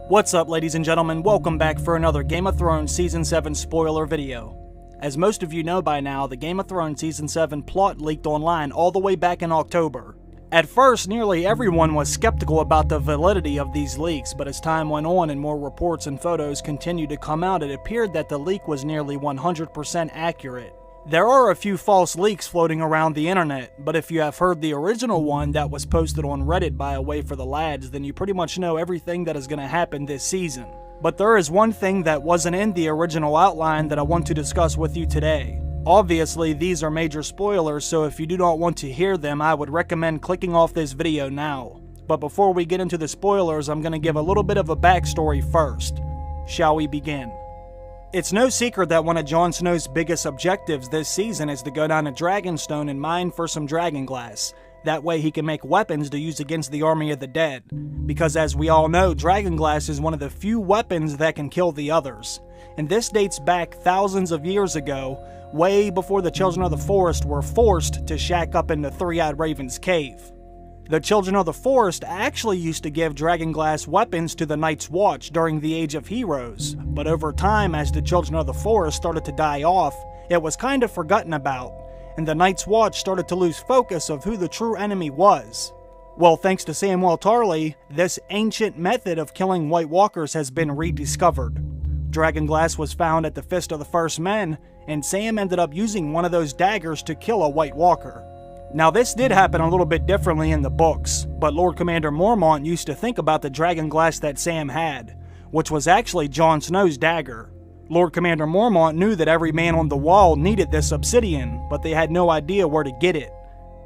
What's up, ladies and gentlemen? Welcome back for another Game of Thrones Season 7 spoiler video. As most of you know by now, the Game of Thrones Season 7 plot leaked online all the way back in October. At first, nearly everyone was skeptical about the validity of these leaks, but as time went on and more reports and photos continued to come out, it appeared that the leak was nearly 100% accurate. There are a few false leaks floating around the internet, but if you have heard the original one that was posted on Reddit by A Way for the Lads, then you pretty much know everything that is going to happen this season. But there is one thing that wasn't in the original outline that I want to discuss with you today. Obviously, these are major spoilers, so if you do not want to hear them, I would recommend clicking off this video now. But before we get into the spoilers, I'm going to give a little bit of a backstory first. Shall we begin? It's no secret that one of Jon Snow's biggest objectives this season is to go down to Dragonstone and mine for some dragonglass. That way he can make weapons to use against the army of the dead. Because as we all know, dragonglass is one of the few weapons that can kill the others. And this dates back thousands of years ago, way before the Children of the Forest were forced to shack up in the Three-Eyed Raven's cave. The Children of the Forest actually used to give dragonglass weapons to the Night's Watch during the Age of Heroes, but over time, as the Children of the Forest started to die off, it was kind of forgotten about, and the Night's Watch started to lose focus of who the true enemy was. Well, thanks to Samwell Tarly, this ancient method of killing White Walkers has been rediscovered. Dragonglass was found at the Fist of the First Men, and Sam ended up using one of those daggers to kill a White Walker. Now this did happen a little bit differently in the books, but Lord Commander Mormont used to think about the dragonglass that Sam had, which was actually Jon Snow's dagger. Lord Commander Mormont knew that every man on the wall needed this obsidian, but they had no idea where to get it.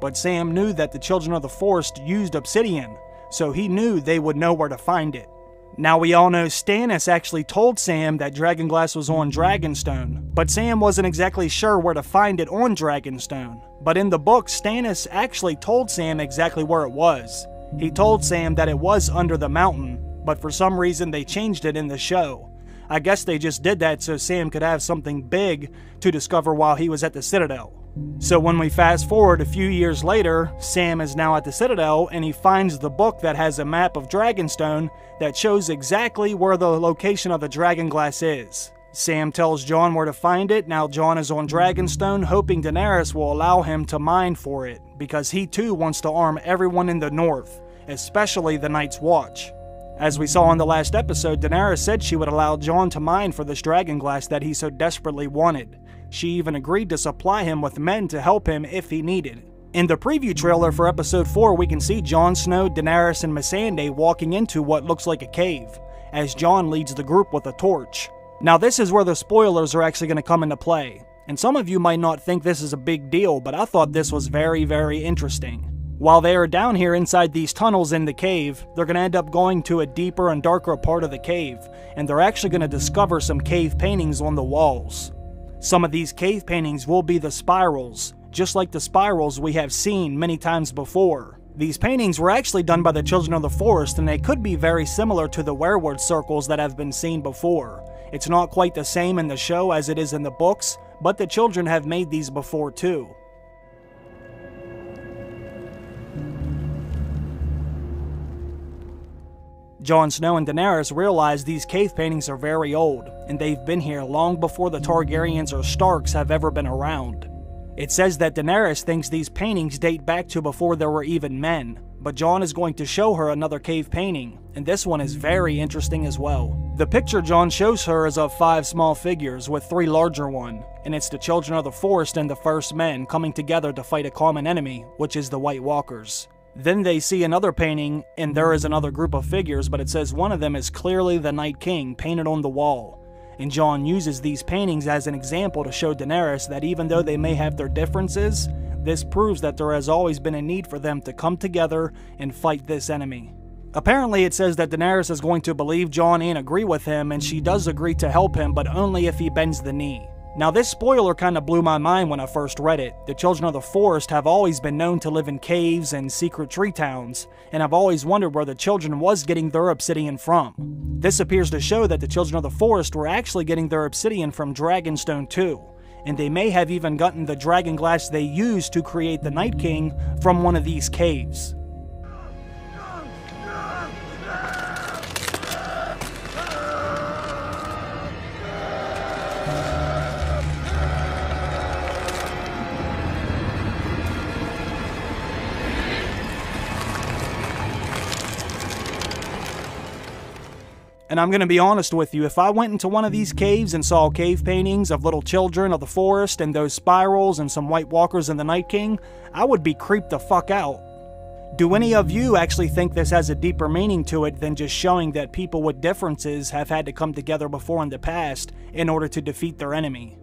But Sam knew that the Children of the Forest used obsidian, so he knew they would know where to find it. Now we all know Stannis actually told Sam that dragonglass was on Dragonstone, but Sam wasn't exactly sure where to find it on Dragonstone. But in the book, Stannis actually told Sam exactly where it was. He told Sam that it was under the mountain, but for some reason they changed it in the show. I guess they just did that so Sam could have something big to discover while he was at the Citadel. So when we fast forward a few years later, Sam is now at the Citadel and he finds the book that has a map of Dragonstone that shows exactly where the location of the dragonglass is. Sam tells Jon where to find it. Now Jon is on Dragonstone, hoping Daenerys will allow him to mine for it, because he too wants to arm everyone in the north, especially the Night's Watch. As we saw in the last episode, Daenerys said she would allow Jon to mine for this dragonglass that he so desperately wanted. She even agreed to supply him with men to help him if he needed. In the preview trailer for episode 4, we can see Jon Snow, Daenerys, and Missandei walking into what looks like a cave, as Jon leads the group with a torch. Now this is where the spoilers are actually going to come into play, and some of you might not think this is a big deal, but I thought this was very interesting. While they are down here inside these tunnels in the cave, they're going to end up going to a deeper and darker part of the cave, and they're actually going to discover some cave paintings on the walls. Some of these cave paintings will be the spirals, just like the spirals we have seen many times before. These paintings were actually done by the Children of the Forest, and they could be very similar to the weirwood circles that have been seen before. It's not quite the same in the show as it is in the books, but the children have made these before too. Jon Snow and Daenerys realize these cave paintings are very old, and they've been here long before the Targaryens or Starks have ever been around. It says that Daenerys thinks these paintings date back to before there were even men, but Jon is going to show her another cave painting, and this one is very interesting as well. The picture Jon shows her is of 5 small figures with 3 larger ones, and it's the Children of the Forest and the First Men coming together to fight a common enemy, which is the White Walkers. Then they see another painting, and there is another group of figures, but it says one of them is clearly the Night King painted on the wall. And Jon uses these paintings as an example to show Daenerys that even though they may have their differences, this proves that there has always been a need for them to come together and fight this enemy. Apparently it says that Daenerys is going to believe Jon and agree with him, and she does agree to help him, but only if he bends the knee. Now this spoiler kinda blew my mind when I first read it. The Children of the Forest have always been known to live in caves and secret tree towns, and I've always wondered where the children was getting their obsidian from. This appears to show that the Children of the Forest were actually getting their obsidian from Dragonstone too, and they may have even gotten the dragonglass they used to create the Night King from one of these caves. And I'm going to be honest with you, if I went into one of these caves and saw cave paintings of little children of the forest and those spirals and some White Walkers and the Night King, I would be creeped the fuck out. Do any of you actually think this has a deeper meaning to it than just showing that people with differences have had to come together before in the past in order to defeat their enemy?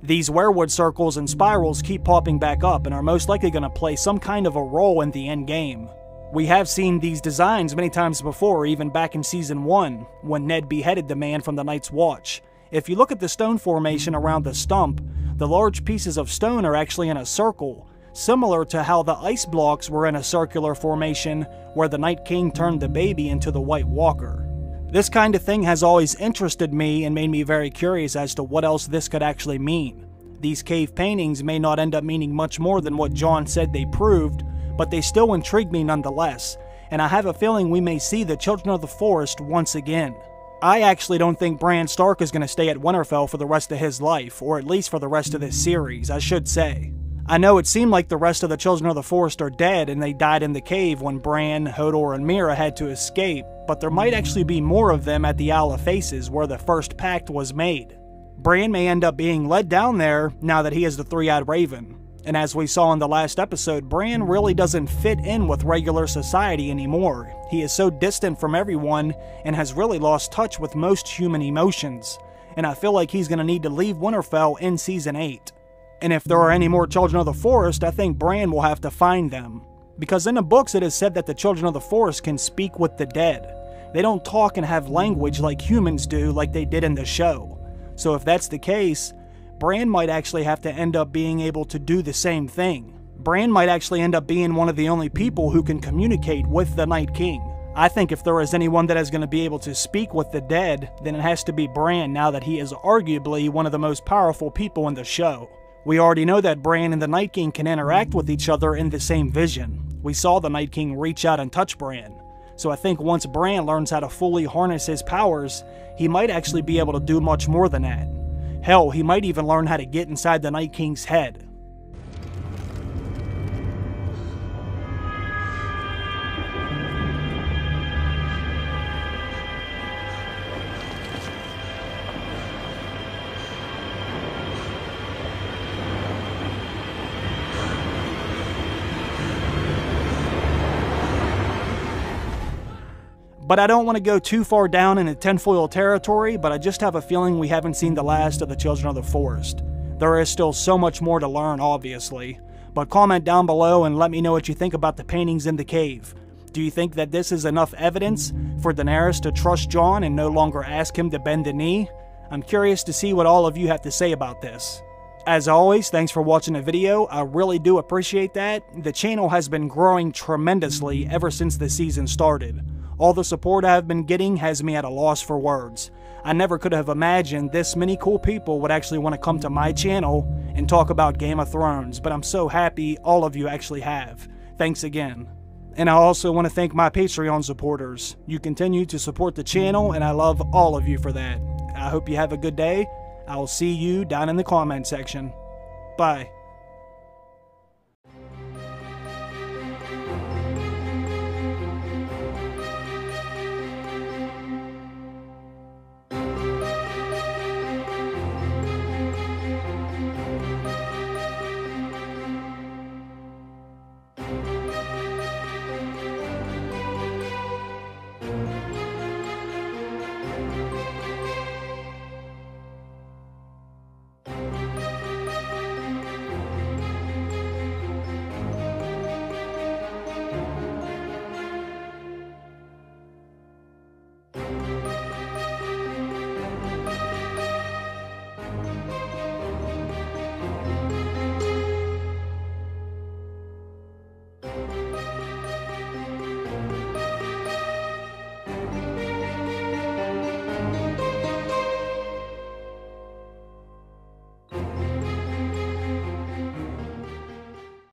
These werewood circles and spirals keep popping back up and are most likely going to play some kind of a role in the end game. We have seen these designs many times before, even back in Season 1, when Ned beheaded the man from the Night's Watch. If you look at the stone formation around the stump, the large pieces of stone are actually in a circle, similar to how the ice blocks were in a circular formation where the Night King turned the baby into the White Walker. This kind of thing has always interested me and made me very curious as to what else this could actually mean. These cave paintings may not end up meaning much more than what John said they proved, but they still intrigue me nonetheless, and I have a feeling we may see the Children of the Forest once again. I actually don't think Bran Stark is going to stay at Winterfell for the rest of his life, or at least for the rest of this series, I should say. I know it seemed like the rest of the Children of the Forest are dead and they died in the cave when Bran, Hodor, and Mira had to escape, but there might actually be more of them at the Isle of Faces where the first pact was made. Bran may end up being led down there now that he is the Three-Eyed Raven. And as we saw in the last episode, Bran really doesn't fit in with regular society anymore. He is so distant from everyone and has really lost touch with most human emotions. And I feel like he's going to need to leave Winterfell in Season 8. And if there are any more Children of the Forest, I think Bran will have to find them. Because in the books it is said that the Children of the Forest can speak with the dead. They don't talk and have language like humans do, like they did in the show. So if that's the case, Bran might actually have to end up being able to do the same thing. Bran might actually end up being one of the only people who can communicate with the Night King. I think if there is anyone that is going to be able to speak with the dead, then it has to be Bran now that he is arguably one of the most powerful people in the show. We already know that Bran and the Night King can interact with each other in the same vision. We saw the Night King reach out and touch Bran. So I think once Bran learns how to fully harness his powers, he might actually be able to do much more than that. Hell, he might even learn how to get inside the Night King's head. But I don't want to go too far down into tinfoil territory, but I just have a feeling we haven't seen the last of the Children of the Forest. There is still so much more to learn, obviously. But comment down below and let me know what you think about the paintings in the cave. Do you think that this is enough evidence for Daenerys to trust Jon and no longer ask him to bend the knee? I'm curious to see what all of you have to say about this. As always, thanks for watching the video. I really do appreciate that. The channel has been growing tremendously ever since the season started. All the support I've been getting has me at a loss for words. I never could have imagined this many cool people would actually want to come to my channel and talk about Game of Thrones, but I'm so happy all of you actually have. Thanks again. And I also want to thank my Patreon supporters. You continue to support the channel, and I love all of you for that. I hope you have a good day. I will see you down in the comment section. Bye.